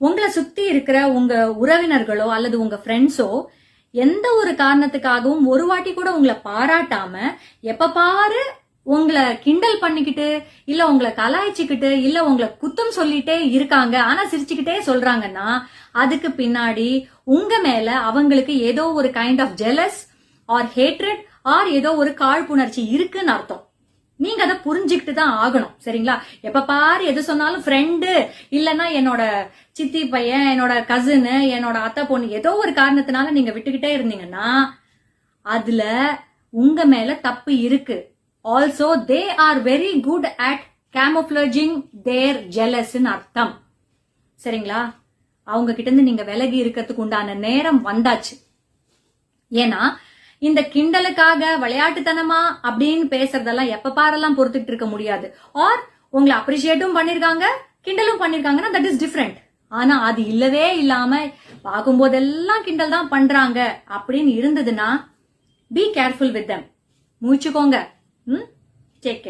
உங்களை சுத்தி இருக்கிற உங்க உறவினர்களோ அல்லது உங்க ஃப்ரெண்ட்ஸோ எந்த ஒரு காரணத்துக்காகவும் ஒரு வாட்டி கூட உங்களை பாராட்டாம எப்ப பாரு உங்களை கிண்டல் பண்ணிக்கிட்டு இல்ல உங்களை கலாய்ச்சிக்கிட்டு இல்ல உங்களை குத்தம் சொல்லிட்டே இருக்காங்க, ஆனா சிரிச்சுக்கிட்டே சொல்றாங்கன்னா அதுக்கு பின்னாடி உங்க மேல அவங்களுக்கு ஏதோ ஒரு kind of jealous or hatred or ஏதோ ஒரு காழ்ப்புணர்ச்சி இருக்குன்னு அர்த்தம். நீங்க அதை புரிஞ்சுக்கிட்டு தான் ஆகணும். சரிங்களா? எப்ப பாரு எது சொன்னாலும் ஃப்ரெண்டு இல்லைன்னா என்னோட சித்தி பையன், என்னோட கசினு, என்னோட அத்தை பொண்ணு ஏதோ ஒரு காரணத்தினால நீங்க விட்டுக்கிட்டே இருந்தீங்கன்னா அதுல உங்க மேல தப்பு இருக்கு. Also they are very good at camouflaging their jealousன்னு அர்த்தம். சரிங்களா? அவங்க கிட்ட இருந்து நீங்க விலகி இருக்கிறதுக்கு உண்டான நேரம் வந்தாச்சு. ஏன்னா இந்த கிண்டலுக்காக விளையாட்டுத்தனமா அப்படின்னு பேசுறதெல்லாம் எப்ப பாரெல்லாம் பொறுத்துட்டு இருக்க முடியாது. ஆர் உங்களை அப்ரிஷியேட்டும் பண்ணிருக்காங்க, கிண்டலும் பண்ணிருக்காங்கன்னா தட் இஸ் டிஃபரெண்ட். ஆனா அது இல்லவே இல்லாம பார்க்கும்போதெல்லாம் கிண்டல் தான் பண்றாங்க அப்படின்னு இருந்ததுன்னா பி கேர்ஃபுல் வித் தெம். மூச்சுக்கோங்க. Take care.